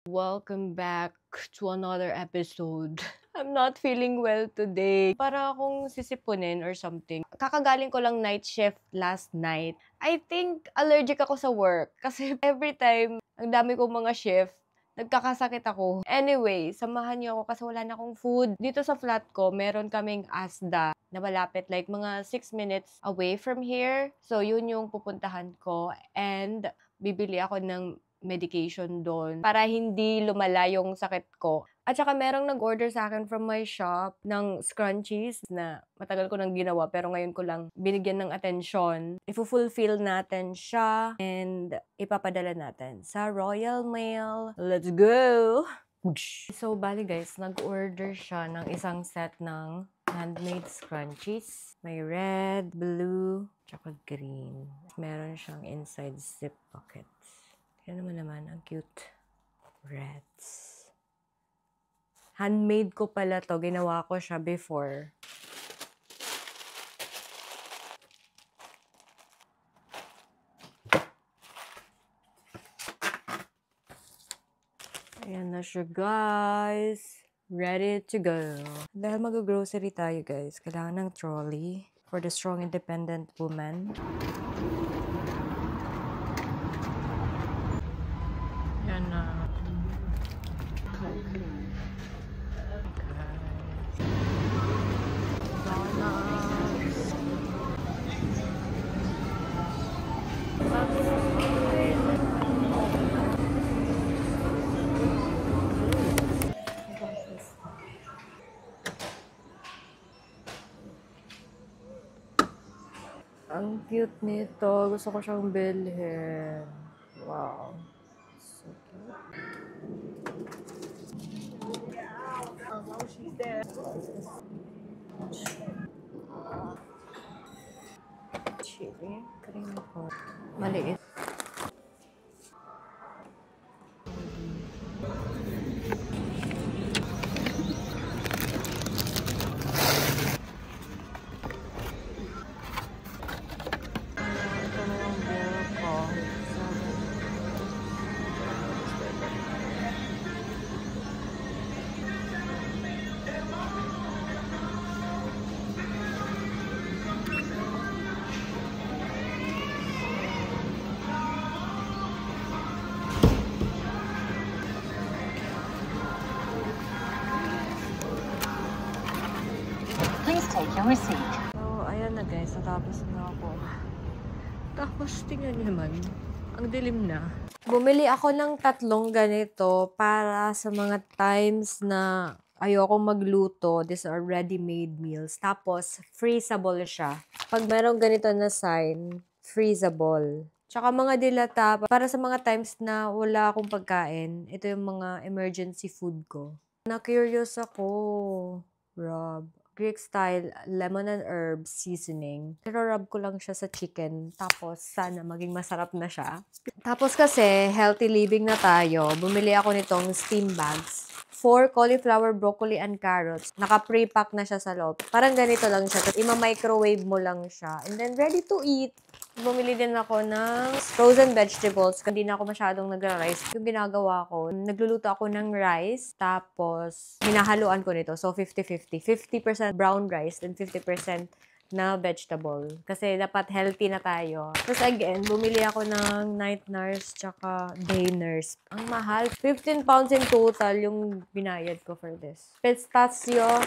Welcome back to another episode. I'm not feeling well today. Para akong sisipunin or something. Kakagaling ko lang night shift last night. I think allergic ako sa work. Kasi every time, ang dami kong mga shift, nagkakasakit ako. Anyway, samahan niyo ako kasi wala na akong food. Dito sa flat ko, meron kaming Asda na malapit like mga 6 minutes away from here. So, yun yung pupuntahan ko. And bibili ako ng medication doon para hindi lumala yung sakit ko. At saka merong nag-order sa akin from my shop ng scrunchies na matagal ko nang ginawa pero ngayon ko lang binigyan ng atensyon. Ifo-fulfill natin siya and ipapadala natin sa Royal Mail. Let's go! So, bali guys, nag-order siya ng isang set ng handmade scrunchies. May red, blue, tsaka green. Meron siyang inside zip pocket. Yan naman, ang cute. Reds. Handmade ko pala to. Ginawa ko siya before. Ayan na siya, guys. Ready to go. Dahil mag-grocery tayo, guys, kailangan ng trolley for the strong, independent woman. Yan na. Ang cute nito. Gusto ko siyang bilhin. Wow. So cute. Chili. Cream ko. Maliit. Please take your receipt. So, ayan na guys. Natapos na ako. Tapos, tingnan niyo naman. Ang dilim na. Bumili ako ng 3 ganito para sa mga times na ayoko magluto. These are ready-made meals. Tapos, freezable siya. Pag merong ganito na sign, freezable. Tsaka mga dilata, para sa mga times na wala akong pagkain, ito yung mga emergency food ko. Na-curious ako, Rob. Greek style lemon and herb seasoning. Nirarub ko lang siya sa chicken. Tapos, sana maging masarap na siya. Tapos kasi, healthy living na tayo. Bumili ako nitong steam bags. 4 cauliflower, broccoli, and carrots. Naka-pre-pack na siya sa loob. Parang ganito lang siya. Tapos, ima-microwave mo lang siya. And then, ready to eat. Bumili din ako ng frozen vegetables. Hindi na ako masyadong nagra-rice. Yung ginagawa ko, nagluluto ako ng rice, tapos hinahaluan ko nito. So, 50-50. 50% brown rice and 50% na vegetable. Kasi dapat healthy na tayo. Tapos again, bumili ako ng night nurse tsaka day nurse. Ang mahal. 15 pounds in total yung binayad ko for this. Pistachio.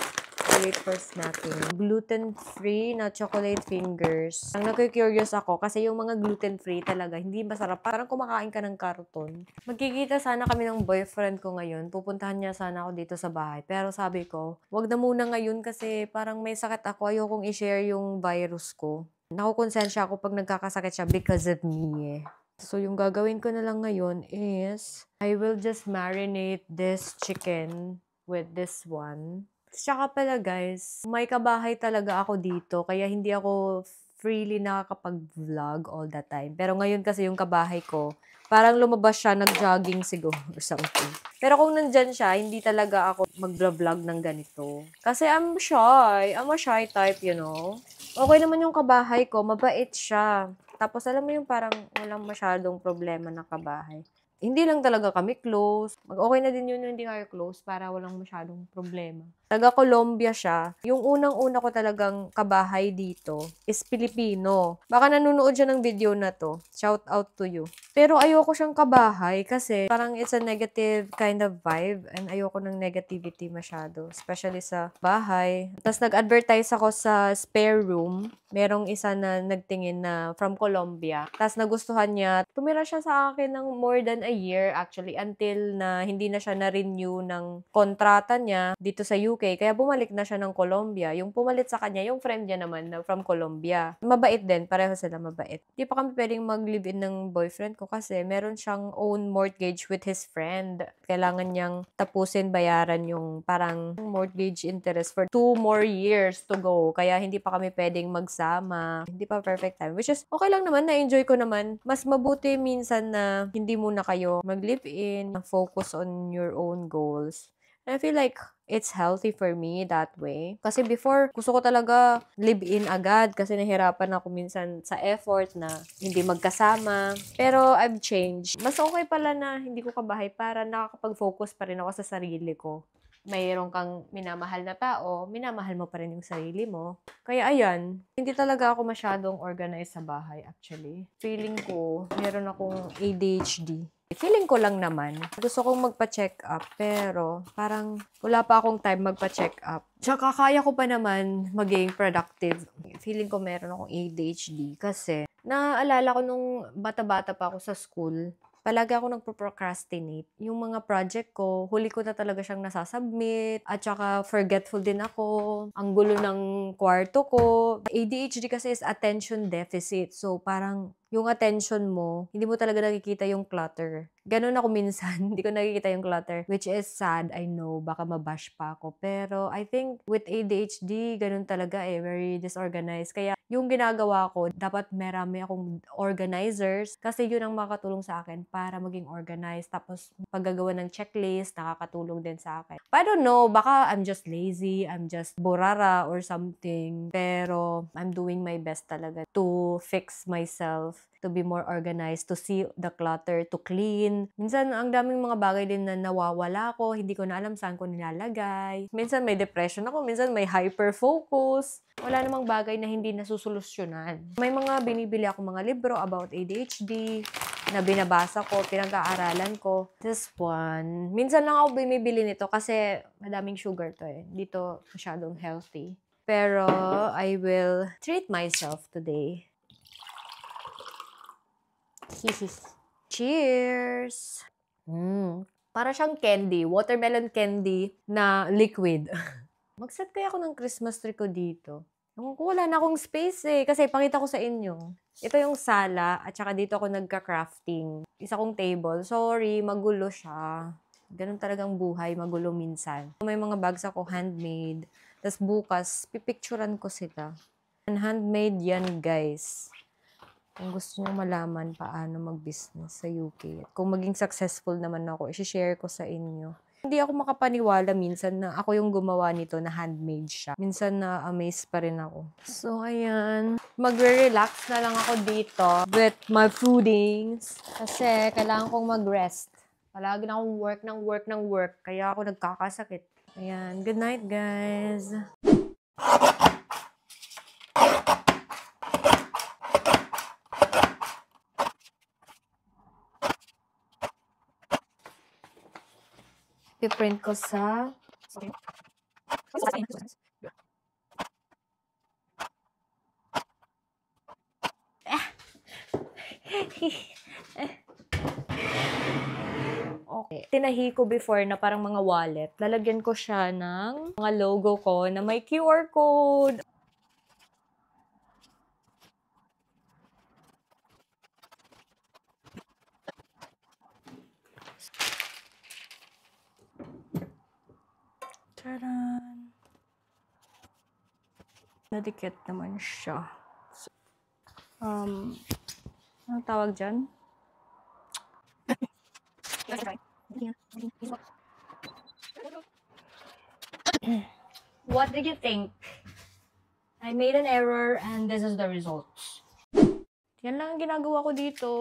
Wait for snacking. Gluten-free na chocolate fingers. Ang nagka-curious ako kasi yung mga gluten-free talaga, hindi masarap. Parang kumakain ka ng karton. Magkikita sana kami ng boyfriend ko ngayon. Pupuntahan niya sana ako dito sa bahay. Pero sabi ko, wag na muna ngayon kasi parang may sakit ako. Ayokong i-share yung virus ko. Nakukonsensya ako pag nagkakasakit siya because of me. So, yung gagawin ko na lang ngayon is, I will just marinate this chicken with this one. Tsaka pala guys, may kabahay talaga ako dito, kaya hindi ako freely nakakapag-vlog all the time. Pero ngayon kasi yung kabahay ko, parang lumabas siya, nag-jogging siguro or something. Pero kung nandyan siya, hindi talaga ako mag-vlog ng ganito. Kasi I'm shy. I'm a shy type, you know. Okay naman yung kabahay ko, mabait siya. Tapos alam mo yung parang walang masyadong problema na kabahay. Hindi lang talaga kami close. Okay na din yun yung hindi kayo close para walang masyadong problema. Taga Colombia siya. Yung unang-una ko talagang kabahay dito is Pilipino. Baka nanonood siya ng video na to. Shout out to you. Pero ayoko siyang kabahay kasi parang it's a negative kind of vibe and ayoko ng negativity masyado. Especially sa bahay. Tapos nag-advertise ako sa spare room. Merong isa na nagtingin na from Colombia. Tapos nagustuhan niya. Tumira siya sa akin ng more than a year actually until na hindi na siya na-renew ng kontrata niya dito sa UK. Kaya bumalik na siya ng Colombia. Yung pumalit sa kanya, yung friend niya naman na from Colombia. Mabait din. Pareho sila mabait. Di pa kami pwedeng mag-live-in ng boyfriend ko kasi meron siyang own mortgage with his friend. Kailangan niyang tapusin bayaran yung parang mortgage interest for 2 more years to go. Kaya hindi pa kami pwedeng magsama. Hindi pa perfect time. Which is, okay lang naman. Na-enjoy ko naman. Mas mabuti minsan na hindi muna kayo mag-live-in. Focus on your own goals. And I feel like it's healthy for me that way. Kasi before, gusto ko talaga live-in agad kasi nahirapan ako minsan sa effort na hindi magkasama. Pero I've changed. Mas okay pala na hindi ko kabahay para nakakapag-focus pa rin ako sa sarili ko. Mayroon kang minamahal na tao, minamahal mo pa rin yung sarili mo. Kaya ayan, hindi talaga ako masyadong organized sa bahay actually. Feeling ko, meron akong ADHD. Feeling ko lang naman. Gusto kong magpa-check up, pero parang wala pa akong time magpa-check up. Tsaka kaya ko pa naman maging productive. Feeling ko meron akong ADHD kasi naaalala ko nung bata-bata pa ako sa school, palagi ako nagpo-procrastinate. Yung mga project ko, huli ko na talaga siyang nasasubmit. At saka forgetful din ako. Ang gulo ng kwarto ko. ADHD kasi is attention deficit. So parang yung attention mo, hindi mo talaga nakikita yung clutter. Ganun ako minsan, hindi ko nakikita yung clutter. Which is sad, I know, baka mabash pa ako. Pero I think with ADHD, ganun talaga very disorganized. Kaya yung ginagawa ko, dapat marami akong organizers kasi yun ang makatulong sa akin para maging organized. Tapos paggagawa ng checklist, nakakatulong din sa akin. I don't know, baka I'm just lazy, I'm just burara or something. Pero I'm doing my best talaga to fix myself, to be more organized, to see the clutter, to clean. Minsan, ang daming mga bagay din na nawawala ko, hindi ko na alam saan ko nilalagay. Minsan may depression ako, minsan may hyperfocus. Wala namang bagay na hindi nasusolusyonan. May mga binibili ako mga libro about ADHD na binabasa ko, pinag-aaralan ko. This one, minsan lang ako bumibili nito kasi madaming sugar to Dito masyadong healthy. Pero I will treat myself today. Cheers! Para siyang candy, watermelon candy na liquid. Mag-set kaya ako ng Christmas tree ko dito. Wala na akong space kasi pakita ko sa inyo. Ito yung sala at saka dito ako nagka-crafting. Isa kong table. Sorry, magulo siya. Ganun talagang buhay, magulo minsan. May mga bags ako handmade. Tapos bukas, pipicturan ko sila. Handmade yan, guys. Kung gusto nyo malaman paano mag-business sa UK. At kung maging successful naman ako, i-share ko sa inyo. Hindi ako makapaniwala minsan na ako yung gumawa nito na handmade siya. Minsan na-amaze pa rin ako. So, ayan. Magre-relax na lang ako dito with my foodings. Kasi kailangan kong mag-rest. Palagi na akong work. Kaya ako nagkakasakit. Ayan. Good night, guys. I-print ko sa... Okay. Tinahi ko before na parang mga wallet. Lalagyan ko siya ng mga logo ko na may QR code. Taran! Nadikit naman siya. Ano tawag dyan? What did you think? I made an error and this is the results. Yan lang ang ginagawa ko dito.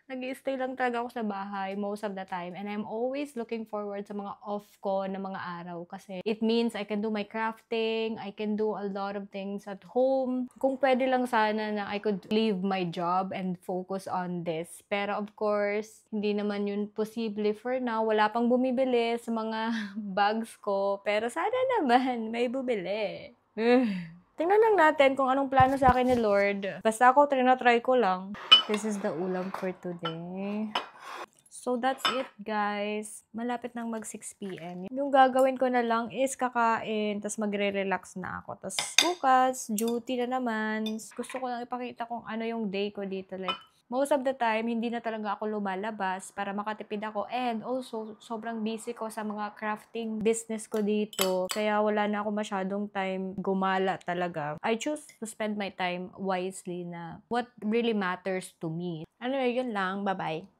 Nag-i-stay lang talaga ako sa bahay most of the time. And I'm always looking forward sa mga off ko na mga araw kasi it means I can do my crafting, I can do a lot of things at home. Kung pwede lang sana na I could leave my job and focus on this. Pero of course, hindi naman yun posible for now. Wala pang bumibili sa mga bags ko. Pero sana naman may bumili. Tingnan lang natin kung anong plano sa akin ni Lord. Basta ako, try ko lang. This is the ulam for today. So, that's it, guys. Malapit nang mag 6 p.m. Yung gagawin ko na lang is kakain, tas magre-relax na ako. Tas bukas, duty na naman. Gusto ko lang ipakita kung ano yung day ko dito. Like, most of the time, hindi na talaga ako lumalabas para makatipid ako. And also, sobrang busy ko sa mga crafting business ko dito. Kaya wala na ako masyadong time gumala talaga. I choose to spend my time wisely na what really matters to me. Anyway, yun lang. Bye-bye.